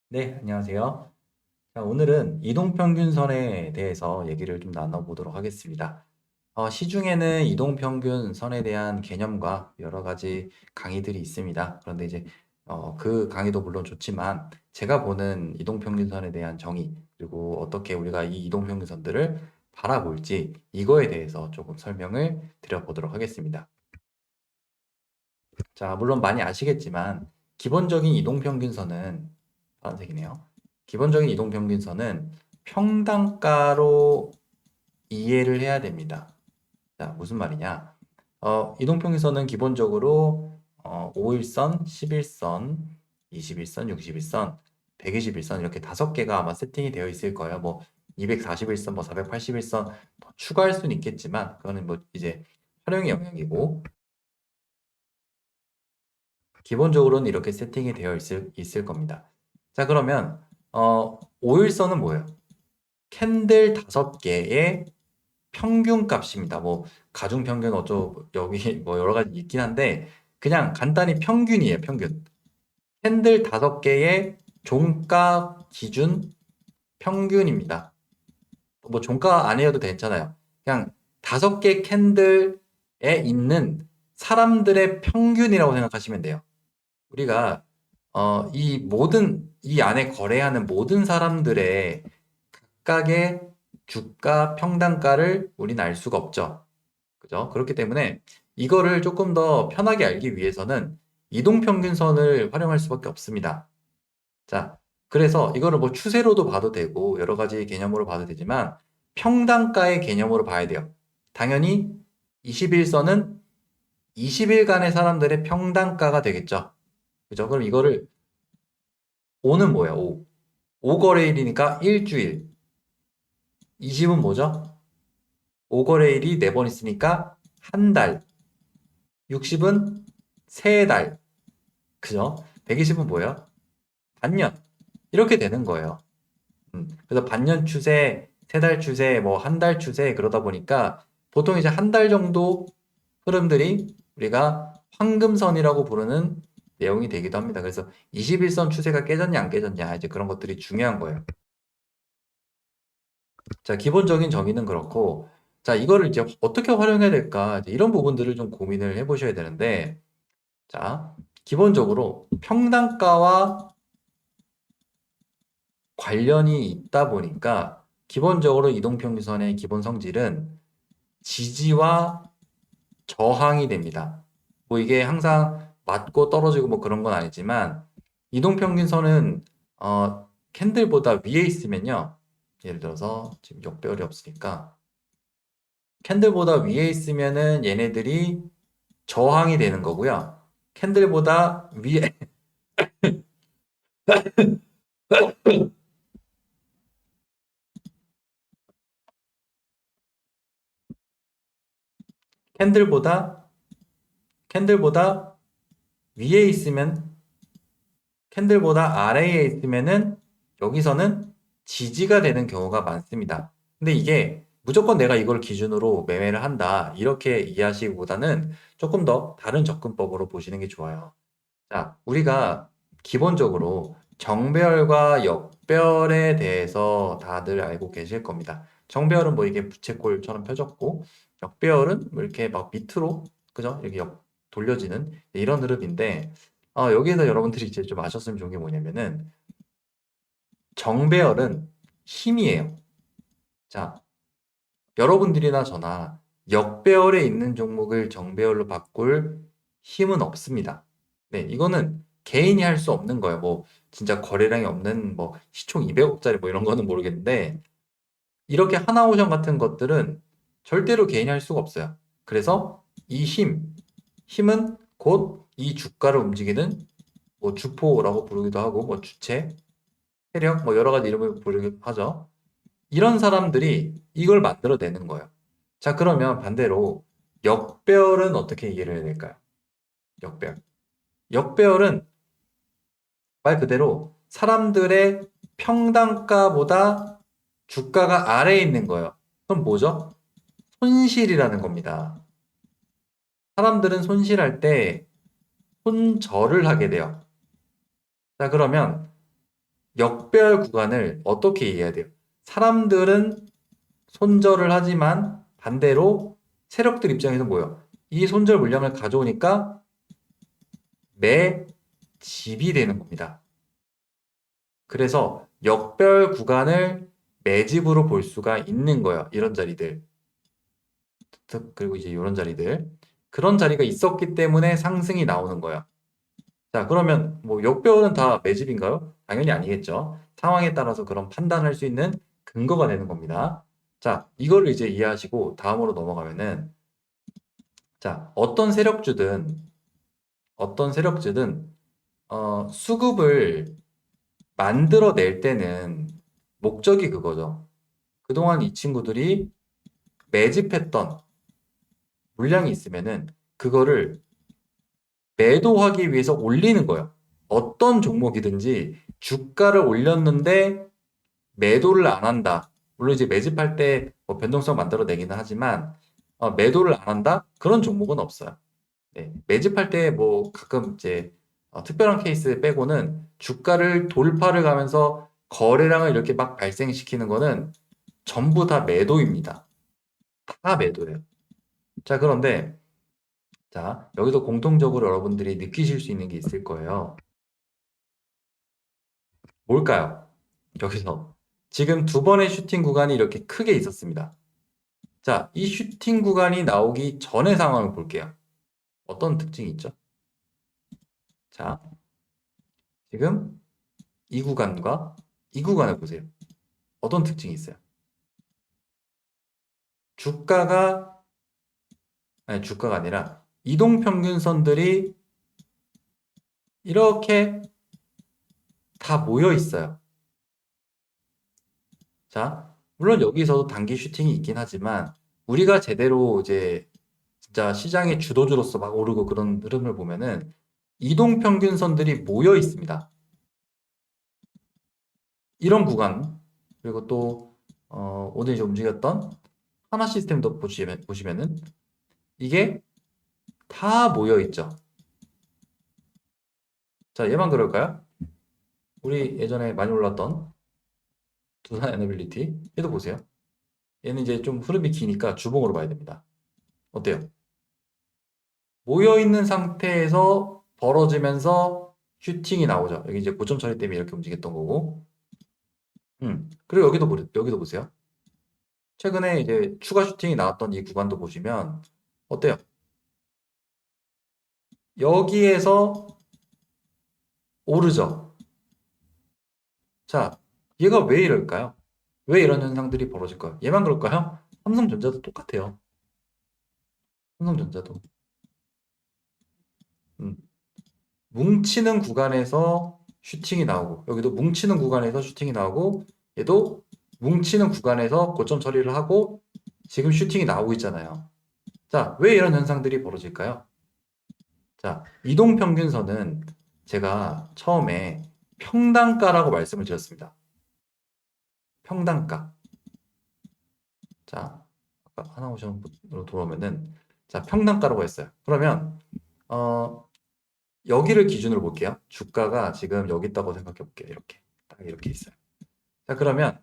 네, 안녕하세요. 자, 오늘은 이동평균선에 대해서 얘기를 좀 나눠보도록 하겠습니다. 시중에는 이동평균선에 대한 개념과 여러 가지 강의들이 있습니다. 그런데 이제 그 강의도 물론 좋지만 제가 보는 이동평균선에 대한 정의, 그리고 어떻게 우리가 이 이동평균선들을 바라볼지 이거에 대해서 조금 설명을 드려보도록 하겠습니다. 자, 물론 많이 아시겠지만 기본적인 이동평균선은 파란색이네요. 기본적인 이동평균선은 평단가로 이해를 해야 됩니다. 자, 무슨 말이냐? 이동평균선은 기본적으로 5일선, 11선, 21선, 61선, 121선 이렇게 5개가 아마 세팅이 되어 있을 거예요. 뭐 241선, 뭐 481선 더 추가할 수는 있겠지만 그거는 뭐 이제 활용의 영역이고 기본적으로는 이렇게 세팅이 되어 있을 겁니다. 자, 그러면 5일선은 뭐예요? 캔들 5개의 평균 값입니다. 뭐 가중 평균 어쩌고 여기 뭐 여러 가지 있긴 한데 그냥 간단히 평균이에요, 평균. 캔들 5개의 종가 기준 평균입니다. 뭐 종가 아니어도 괜찮아요. 그냥 5개 캔들에 있는 사람들의 평균이라고 생각하시면 돼요. 우리가 이 안에 거래하는 모든 사람들의 각각의 주가 평단가를 우리는 알 수가 없죠. 그죠? 그렇기 때문에 이거를 조금 더 편하게 알기 위해서는 이동평균선을 활용할 수밖에 없습니다. 자, 그래서 이거를 뭐 추세로도 봐도 되고 여러 가지 개념으로 봐도 되지만 평단가의 개념으로 봐야 돼요. 당연히 21선은 20일간의 사람들의 평단가가 되겠죠. 그죠? 그럼 이거를 5는 뭐야? 5. 5거래일이니까 일주일. 20은 뭐죠? 5거래일이 4번 있으니까 한 달. 60은 세 달. 그죠? 120은 뭐예요? 반년. 이렇게 되는 거예요. 그래서 반년 추세, 세 달 추세, 뭐 한 달 추세 그러다 보니까 보통 이제 한 달 정도 흐름들이 우리가 황금선이라고 부르는 내용이 되기도 합니다. 그래서 21선 추세가 깨졌냐 안 깨졌냐 이제 그런 것들이 중요한 거예요. 자, 기본적인 정의는 그렇고, 자, 이거를 이제 어떻게 활용해야 될까? 이제 이런 부분들을 좀 고민을 해보셔야 되는데, 자, 기본적으로 평단가와 관련이 있다 보니까, 기본적으로 이동평균선의 기본 성질은 지지와 저항이 됩니다. 뭐 이게 항상 맞고 떨어지고 뭐 그런 건 아니지만, 이동평균선은, 캔들보다 위에 있으면요. 예를 들어서 지금 역배열이 없으니까, 캔들보다 위에 있으면은 얘네들이 저항이 되는 거고요. 캔들보다 위에, 캔들보다, 캔들보다 위에 있으면, 캔들보다 아래에 있으면은 여기서는 지지가 되는 경우가 많습니다. 근데 이게 무조건 내가 이걸 기준으로 매매를 한다. 이렇게 이해하시기보다는 조금 더 다른 접근법으로 보시는 게 좋아요. 자, 우리가 기본적으로 정배열과 역배열에 대해서 다들 알고 계실 겁니다. 정배열은 뭐 이게 부채꼴처럼 펴졌고, 역배열은 뭐 이렇게 막 밑으로, 그죠? 이렇게 돌려지는 이런 흐름인데, 여기에서 여러분들이 이제 좀 아셨으면 좋은 게 뭐냐면은, 정배열은 힘이에요. 자, 여러분들이나 저나 역배열에 있는 종목을 정배열로 바꿀 힘은 없습니다. 네, 이거는 개인이 할 수 없는 거예요. 뭐 진짜 거래량이 없는 뭐 시총 200억짜리 뭐 이런 거는 모르겠는데 이렇게 하나오션 같은 것들은 절대로 개인이 할 수가 없어요. 그래서 이 힘은 곧 이 주가를 움직이는 뭐 주포라고 부르기도 하고 뭐 주체, 세력 뭐 여러 가지 이름을 부르기도 하죠. 이런 사람들이 이걸 만들어내는 거예요. 자, 그러면 반대로 역배열은 어떻게 이해를 해야 될까요? 역배열. 역배열은 말 그대로 사람들의 평단가보다 주가가 아래에 있는 거예요. 그럼 뭐죠? 손실이라는 겁니다. 사람들은 손실할 때 손절을 하게 돼요. 자, 그러면 역배열 구간을 어떻게 이해해야 돼요? 사람들은 손절을 하지만 반대로 세력들 입장에서 뭐예요? 이 손절 물량을 가져오니까 매집이 되는 겁니다. 그래서 역별 구간을 매집으로 볼 수가 있는 거예요. 이런 자리들. 그리고 이제 이런 자리들. 그런 자리가 있었기 때문에 상승이 나오는 거예요. 자, 그러면 뭐 역별은 다 매집인가요? 당연히 아니겠죠. 상황에 따라서 그런 판단할 수 있는 근거가 되는 겁니다. 자, 이거를 이제 이해하시고 다음으로 넘어가면은 자, 어떤 세력주든 수급을 만들어낼 때는 목적이 그거죠. 그동안 이 친구들이 매집했던 물량이 있으면은 그거를 매도하기 위해서 올리는 거예요. 어떤 종목이든지 주가를 올렸는데 매도를 안 한다. 물론 이제 매집할 때뭐 변동성 만들어내기는 하지만 매도를 안 한다? 그런 종목은 없어요. 네, 매집할 때 뭐 가끔 이제 특별한 케이스 빼고는 주가를 돌파를 가면서 거래량을 이렇게 막 발생시키는 거는 전부 다 매도입니다. 다 매도예요. 자, 그런데 자, 여기서 공통적으로 여러분들이 느끼실 수 있는 게 있을 거예요. 뭘까요? 여기서 지금 두 번의 슈팅 구간이 이렇게 크게 있었습니다. 자, 이 슈팅 구간이 나오기 전의 상황을 볼게요. 어떤 특징이 있죠? 자, 지금 이 구간과 이 구간을 보세요. 어떤 특징이 있어요? 주가가, 아니, 주가가 아니라 이동평균선들이 이렇게 다 모여 있어요. 자, 물론 여기서도 단기 슈팅이 있긴 하지만 우리가 제대로 이제 진짜 시장의 주도주로서 막 오르고 그런 흐름을 보면은 이동평균선들이 모여 있습니다. 이런 구간, 그리고 또, 오늘 이제 움직였던 하나 시스템도 보시면은 이게 다 모여 있죠. 자, 얘만 그럴까요? 우리 예전에 많이 올랐던 두산 에너빌리티 얘도 보세요. 얘는 이제 좀 흐름이 기니까 주봉으로 봐야 됩니다. 어때요? 모여 있는 상태에서 벌어지면서 슈팅이 나오죠. 여기 이제 고점 처리 때문에 이렇게 움직였던 거고. 그리고 여기도 보세요. 최근에 이제 추가 슈팅이 나왔던 이 구간도 보시면 어때요? 여기에서 오르죠. 자, 얘가 왜 이럴까요? 왜 이런 현상들이 벌어질까요? 얘만 그럴까요? 삼성전자도 똑같아요. 삼성전자도. 음, 뭉치는 구간에서 슈팅이 나오고, 여기도 뭉치는 구간에서 슈팅이 나오고, 얘도 뭉치는 구간에서 고점 처리를 하고, 지금 슈팅이 나오고 있잖아요. 자, 왜 이런 현상들이 벌어질까요? 자, 이동평균선은 제가 처음에 평단가라고 말씀을 드렸습니다. 평단가. 자, 아까 하나오션으로 돌아오면은, 자, 평단가라고 했어요. 그러면, 어, 여기를 기준으로 볼게요. 주가가 지금 여기 있다고 생각해 볼게요. 이렇게. 딱 이렇게 있어요. 자, 그러면,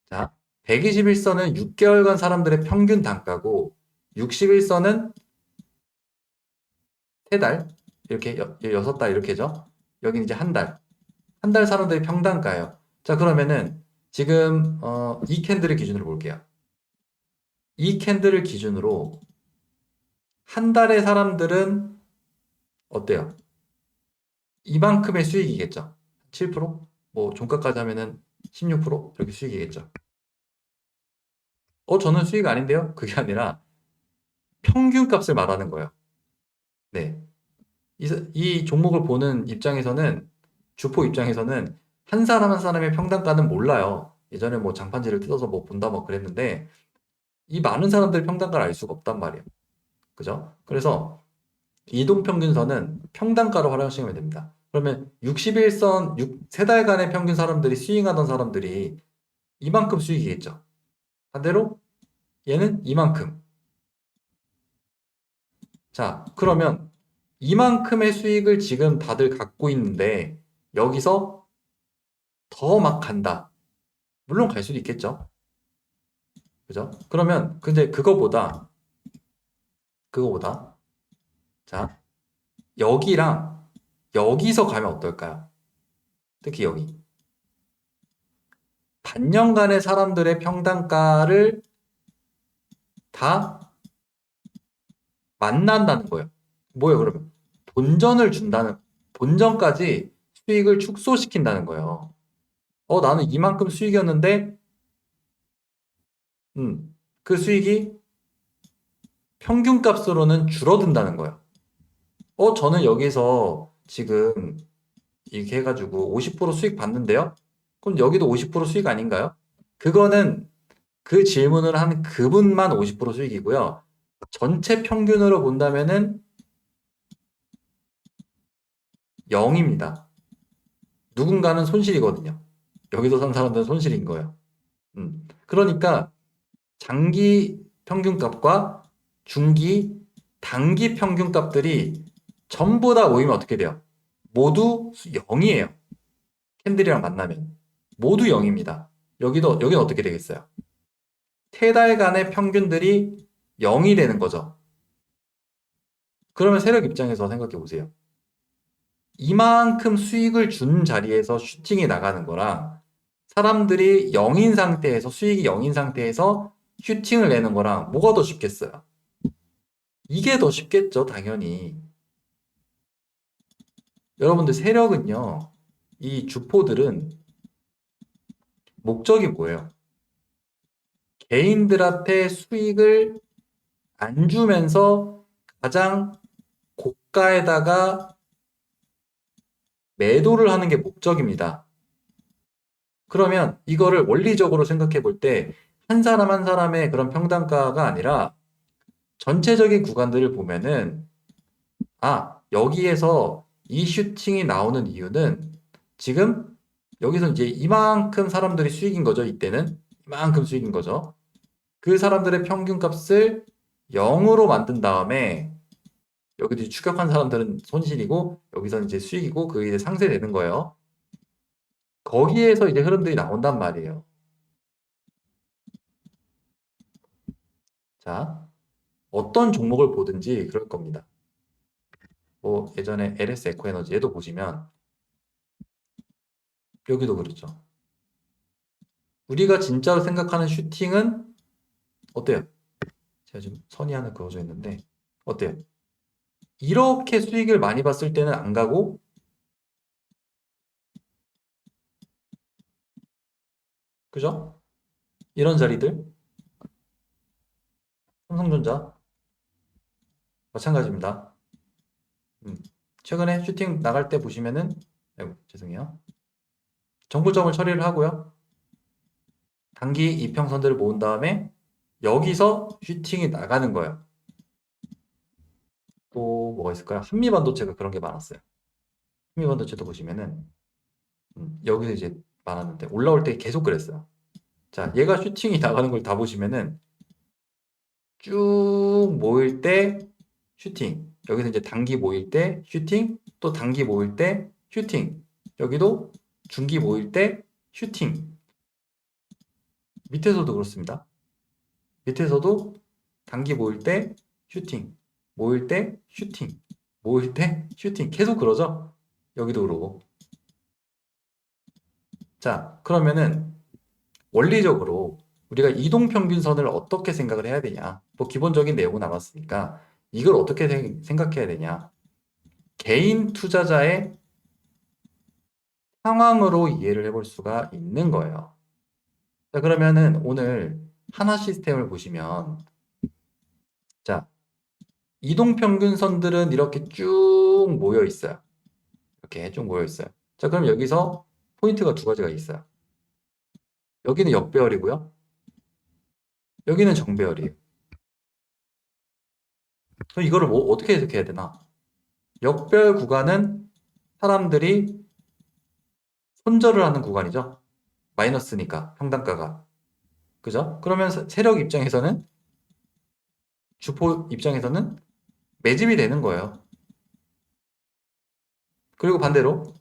자, 121선은 6개월간 사람들의 평균 단가고, 61선은 3달, 이렇게 6달 이렇게죠. 여기는 이제 한 달. 한 달 사람들의 평단가예요. 자, 그러면은 지금 이 캔들을 기준으로 볼게요. 이 캔들을 기준으로 한 달의 사람들은 어때요? 이만큼의 수익이겠죠. 7%? 뭐 종가까지 하면은 16% 이렇게 수익이겠죠. 저는 수익 아닌데요? 그게 아니라 평균 값을 말하는 거예요. 네. 이 종목을 보는 입장에서는 주포 입장에서는 한 사람 한 사람의 평단가는 몰라요. 예전에 뭐 장판지를 뜯어서 뭐 본다 뭐 그랬는데 이 많은 사람들의 평단가를 알 수가 없단 말이에요. 그죠? 그래서 이동평균선은 평단가로 활용하시면 됩니다. 그러면 61선 3달간의 평균 사람들이 스윙하던 사람들이 이만큼 수익이겠죠. 반대로 얘는 이만큼. 자, 그러면 이만큼의 수익을 지금 다들 갖고 있는데 여기서 더 막 간다. 물론 갈 수도 있겠죠. 그죠? 그러면 근데 그거보다 자, 여기랑 여기서 가면 어떨까요? 특히 여기. 반년간의 사람들의 평단가를 다 만난다는 거예요. 뭐예요, 그러면? 본전을 준다는, 본전까지 수익을 축소시킨다는 거예요. 나는 이만큼 수익이었는데, 그 수익이 평균값으로는 줄어든다는 거예요. 저는 여기서 지금 이렇게 해가지고 50% 수익 받는데요? 그럼 여기도 50% 수익 아닌가요? 그거는 그 질문을 한 그분만 50% 수익이고요. 전체 평균으로 본다면은 0입니다. 누군가는 손실이거든요. 여기서 산 사람들은 손실인 거예요. 그러니까 장기 평균값과 중기, 단기 평균값들이 전부 다 모이면 어떻게 돼요? 모두 0이에요. 캔들이랑 만나면. 모두 0입니다. 여기는 어떻게 되겠어요? 세 달간의 평균들이 0이 되는 거죠. 그러면 세력 입장에서 생각해 보세요. 이만큼 수익을 준 자리에서 슈팅이 나가는 거랑 사람들이 0인 상태에서 수익이 0인 상태에서 슈팅을 내는 거랑 뭐가 더 쉽겠어요? 이게 더 쉽겠죠, 당연히. 여러분들 세력은요, 이 주포들은 목적이 뭐예요? 개인들한테 수익을 안 주면서 가장 고가에다가 매도를 하는 게 목적입니다. 그러면 이거를 원리적으로 생각해 볼 때 한 사람 한 사람의 그런 평단가가 아니라 전체적인 구간들을 보면은 여기에서 이 슈팅이 나오는 이유는 지금 여기서 이제 이만큼 사람들이 수익인 거죠. 이때는 이만큼 수익인 거죠. 그 사람들의 평균값을 0으로 만든 다음에 여기도 추격한 사람들은 손실이고 여기서는 이제 수익이고 그게 이제 상쇄되는 거예요. 거기에서 이제 흐름들이 나온단 말이에요. 자, 어떤 종목을 보든지 그럴 겁니다. 뭐 예전에 LS 에코에너지에도 보시면 여기도 그렇죠. 우리가 진짜로 생각하는 슈팅은 어때요? 제가 지금 선이 하나 그어져 있는데 어때요? 이렇게 수익을 많이 봤을 때는 안 가고 그죠? 이런 자리들 삼성전자 마찬가지입니다. 음. 최근에 슈팅 나갈 때 보시면은 아이고 죄송해요. 정보점을 처리를 하고요. 단기 이평선들을 모은 다음에 여기서 슈팅이 나가는 거예요. 또 뭐가 있을까요? 한미반도체가 그런 게 많았어요. 한미반도체도 보시면은 여기서 이제 많았는데 올라올 때 계속 그랬어요. 자, 얘가 슈팅이 나가는 걸 다 보시면은 쭉 모일 때 슈팅. 여기서 이제 단기 모일 때 슈팅. 또 단기 모일 때 슈팅. 여기도 중기 모일 때 슈팅. 밑에서도 그렇습니다. 밑에서도 단기 모일 때 슈팅. 모일 때 슈팅. 모일 때 슈팅. 계속 그러죠? 여기도 그러고. 자, 그러면은 원리적으로 우리가 이동평균선을 어떻게 생각을 해야 되냐? 뭐 기본적인 내용은 나왔으니까 이걸 어떻게 생각해야 되냐? 개인 투자자의 상황으로 이해를 해볼 수가 있는 거예요. 자, 그러면은 오늘 하나 시스템을 보시면 자, 이동평균선들은 이렇게 쭉 모여 있어요. 이렇게 쭉 모여 있어요. 자, 그럼 여기서 포인트가 두 가지가 있어요. 여기는 역배열이고요. 여기는 정배열이에요. 그럼 이거를 뭐 어떻게 해석해야 되나? 역배열 구간은 사람들이 손절을 하는 구간이죠. 마이너스니까 평단가가. 그죠? 그러면 세력 입장에서는 주포 입장에서는 매집이 되는 거예요. 그리고 반대로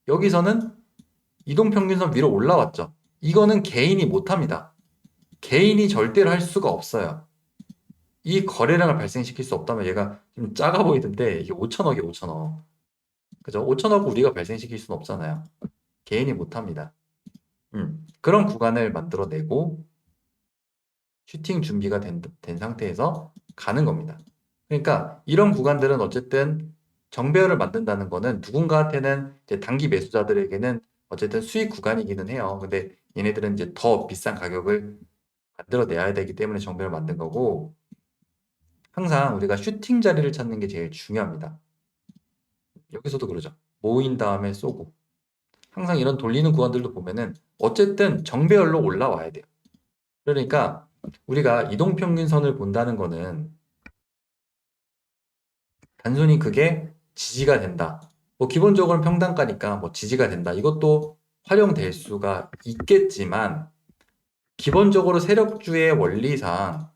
여기서는 이동평균선 위로 올라왔죠. 이거는 개인이 못합니다. 개인이 절대로 할 수가 없어요. 이 거래량을 발생시킬 수 없다면 얘가 좀 작아 보이던데 이게 5천억이에요, 5천억. 그죠? 5천억 우리가 발생시킬 수는 없잖아요. 개인이 못합니다. 그런 구간을 만들어내고 슈팅 준비가 된 상태에서 가는 겁니다. 그러니까 이런 구간들은 어쨌든 정배열을 만든다는 거는 누군가한테는 이제 단기 매수자들에게는 어쨌든 수익 구간이기는 해요. 근데 얘네들은 이제 더 비싼 가격을 만들어내야 되기 때문에 정배열을 만든 거고, 항상 우리가 슈팅 자리를 찾는 게 제일 중요합니다. 여기서도 그러죠. 모인 다음에 쏘고. 항상 이런 돌리는 구간들도 보면은 어쨌든 정배열로 올라와야 돼요. 그러니까 우리가 이동평균선을 본다는 거는 단순히 그게 지지가 된다. 뭐 기본적으로는 평단가니까 뭐 지지가 된다. 이것도 활용될 수가 있겠지만 기본적으로 세력주의 원리상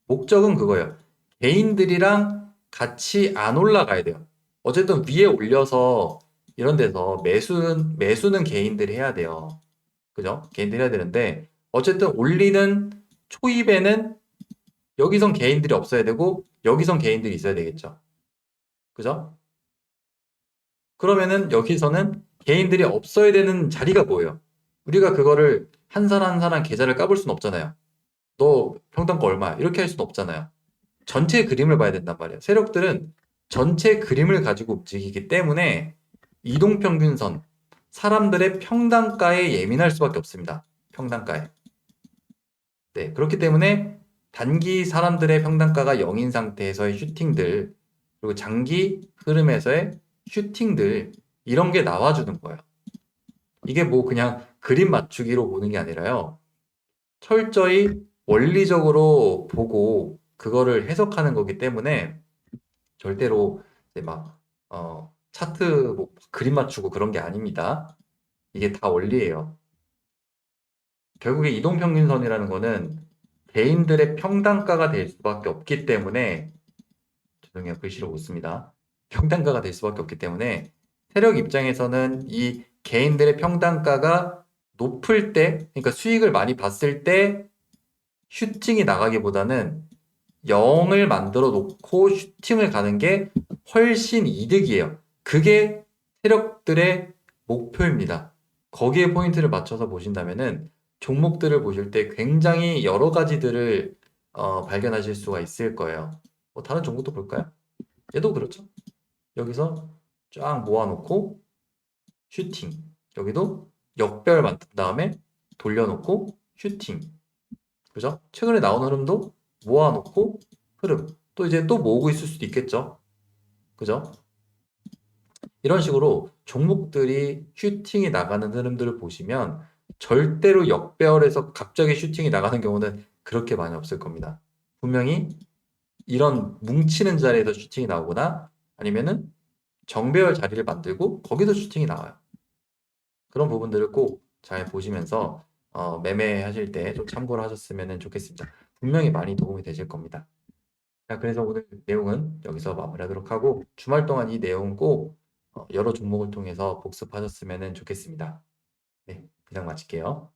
목적은 그거예요. 개인들이랑 같이 안 올라가야 돼요. 어쨌든 위에 올려서 이런 데서 매수는 개인들이 해야 돼요. 그죠? 개인들이 해야 되는데 어쨌든 올리는 초입에는 여기선 개인들이 없어야 되고 여기선 개인들이 있어야 되겠죠. 그죠? 그러면은 여기서는 개인들이 없어야 되는 자리가 뭐예요? 우리가 그거를 한 사람 한 사람 계좌를 까볼 수는 없잖아요. 너 평단가 얼마야? 이렇게 할 수는 없잖아요. 전체 그림을 봐야 된단 말이에요. 세력들은 전체 그림을 가지고 움직이기 때문에 이동평균선, 사람들의 평단가에 예민할 수밖에 없습니다. 평단가에. 네, 그렇기 때문에 단기 사람들의 평단가가 0인 상태에서의 슈팅들, 그리고 장기 흐름에서의 슈팅들, 이런 게 나와주는 거예요. 이게 뭐 그냥 그림 맞추기로 보는 게 아니라요. 철저히 원리적으로 보고 그거를 해석하는 거기 때문에 절대로 이제 막, 차트 뭐 그림 맞추고 그런 게 아닙니다. 이게 다 원리예요. 결국에 이동평균선이라는 거는 개인들의 평단가가 될 수밖에 없기 때문에, 죄송해요, 글씨를 못 씁니다. 평단가가 될 수밖에 없기 때문에 세력 입장에서는 이 개인들의 평단가가 높을 때, 그러니까 수익을 많이 봤을 때 슈팅이 나가기보다는 0을 만들어 놓고 슈팅을 가는 게 훨씬 이득이에요. 그게 세력들의 목표입니다. 거기에 포인트를 맞춰서 보신다면은 종목들을 보실 때 굉장히 여러 가지들을 발견하실 수가 있을 거예요. 뭐 다른 종목도 볼까요? 얘도 그렇죠. 여기서 쫙 모아놓고 슈팅. 여기도 역배열 만든 다음에 돌려놓고 슈팅. 그죠? 최근에 나온 흐름도 모아놓고 흐름. 또 이제 또 모으고 있을 수도 있겠죠. 그죠? 이런 식으로 종목들이 슈팅이 나가는 흐름들을 보시면 절대로 역배열에서 갑자기 슈팅이 나가는 경우는 그렇게 많이 없을 겁니다. 분명히 이런 뭉치는 자리에서 슈팅이 나오거나 아니면은 정배열 자리를 만들고 거기서 슈팅이 나와요. 그런 부분들을 꼭 잘 보시면서 매매하실 때 좀 참고를 하셨으면 좋겠습니다. 분명히 많이 도움이 되실 겁니다. 자, 그래서 오늘 내용은 여기서 마무리하도록 하고 주말 동안 이 내용 꼭 여러 종목을 통해서 복습하셨으면 좋겠습니다. 네, 그냥 마칠게요.